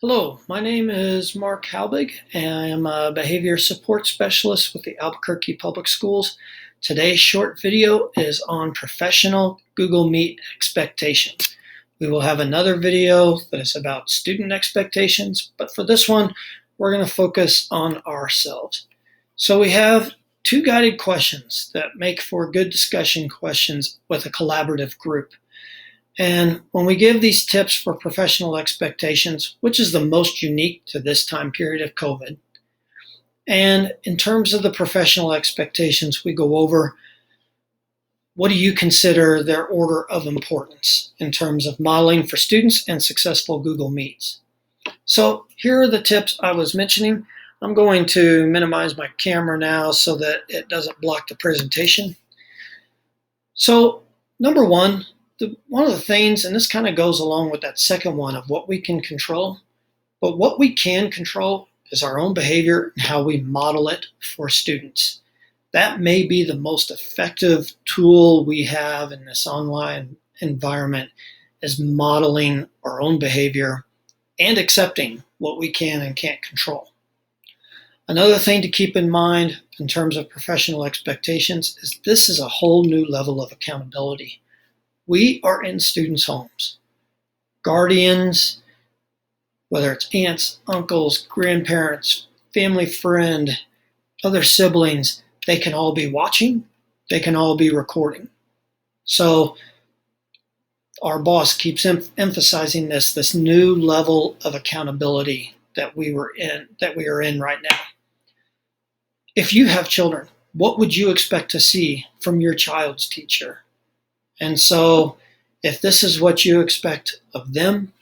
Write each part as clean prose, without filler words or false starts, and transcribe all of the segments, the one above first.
Hello, my name is Mark Halbig, and I am a behavior support specialist with the Albuquerque Public Schools. Today's short video is on professional Google Meet expectations. We will have another video that is about student expectations, but for this one, we're going to focus on ourselves. So we have two guided questions that make for good discussion questions with a collaborative group. And when we give these tips for professional expectations, which is the most unique to this time period of COVID, and in terms of the professional expectations, we go over what do you consider their order of importance in terms of modeling for students and successful Google Meets. So here are the tips I was mentioning. I'm going to minimize my camera now so that it doesn't block the presentation. So number one, one of the things, and this kind of goes along with that second one of what we can control, but what we can control is our own behavior and how we model it for students. That may be the most effective tool we have in this online environment, is modeling our own behavior and accepting what we can and can't control. Another thing to keep in mind in terms of professional expectations is this is a whole new level of accountability. We are in students' homes. Guardians, whether it's aunts, uncles, grandparents, family friend, other siblings, they can all be watching, they can all be recording. So our boss keeps emphasizing this new level of accountability that we are in right now. If you have children, what would you expect to see from your child's teacher? And so if this is what you expect of them,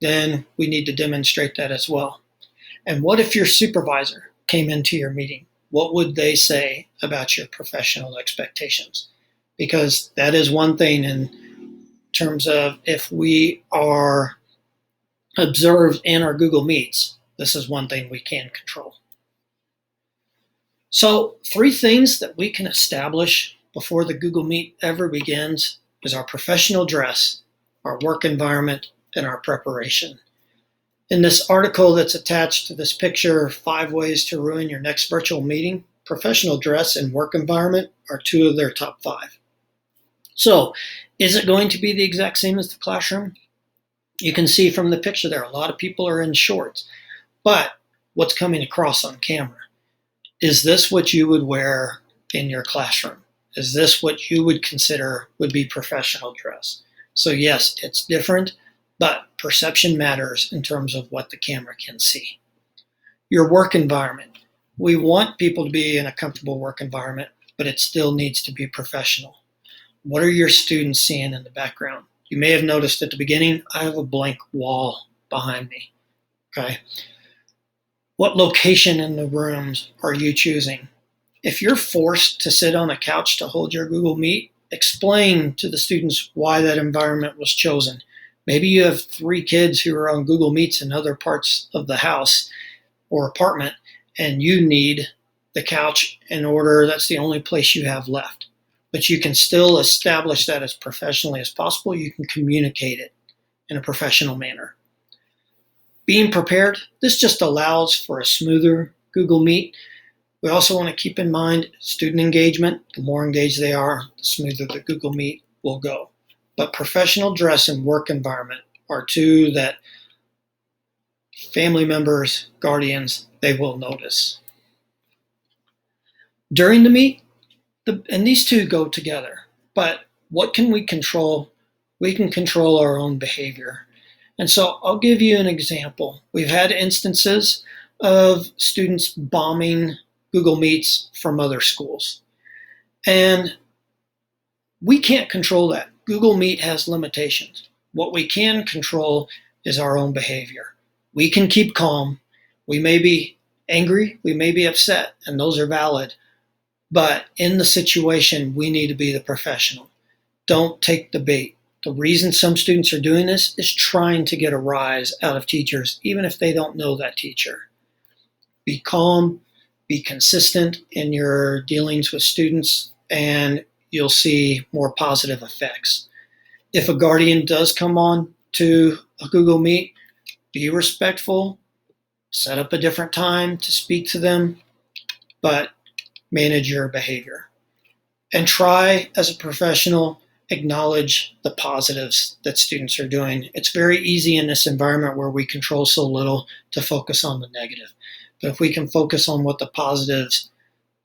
then we need to demonstrate that as well. And what if your supervisor came into your meeting? What would they say about your professional expectations? Because that is one thing in terms of if we are observed in our Google Meets, this is one thing we can control. So 3 things that we can establish before the Google Meet ever begins is our professional dress, our work environment, and our preparation. In this article that's attached to this picture, 5 Ways to Ruin Your Next Virtual Meeting, professional dress and work environment are 2 of their top 5. So, is it going to be the exact same as the classroom? You can see from the picture there, a lot of people are in shorts. But what's coming across on camera? Is this what you would wear in your classroom? Is this what you would consider would be professional dress? So yes, it's different, but perception matters in terms of what the camera can see. Your work environment. We want people to be in a comfortable work environment, but it still needs to be professional. What are your students seeing in the background? You may have noticed at the beginning, I have a blank wall behind me. Okay. What location in the rooms are you choosing? If you're forced to sit on a couch to hold your Google Meet, explain to the students why that environment was chosen. Maybe you have 3 kids who are on Google Meets in other parts of the house or apartment, and you need the couch in order, that's the only place you have left. But you can still establish that as professionally as possible. You can communicate it in a professional manner. Being prepared, this just allows for a smoother Google Meet. We also want to keep in mind student engagement. The more engaged they are, the smoother the Google Meet will go. But professional dress and work environment are 2 that family members, guardians, they will notice. During the meet, and these 2 go together, but what can we control? We can control our own behavior. And so I'll give you an example. We've had instances of students bombing Google Meets from other schools. And we can't control that. Google Meet has limitations. What we can control is our own behavior. We can keep calm. We may be angry, we may be upset, and those are valid. But in the situation, we need to be the professional. Don't take the bait. The reason some students are doing this is trying to get a rise out of teachers, even if they don't know that teacher. Be calm, be consistent in your dealings with students, and you'll see more positive effects. If a guardian does come on to a Google Meet, Be respectful, set up a different time to speak to them, but manage your behavior. And try, as a professional, acknowledge the positives that students are doing. It's very easy in this environment where we control so little to focus on the negative. But if we can focus on what the positives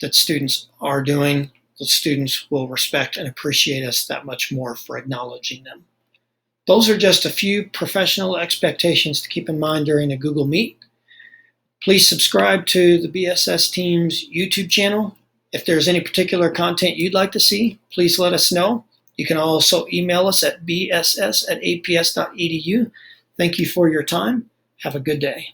that students are doing, the students will respect and appreciate us that much more for acknowledging them. Those are just a few professional expectations to keep in mind during a Google Meet. Please subscribe to the BSS team's YouTube channel. If there's any particular content you'd like to see, please let us know. You can also email us at bss@aps.edu. Thank you for your time. Have a good day.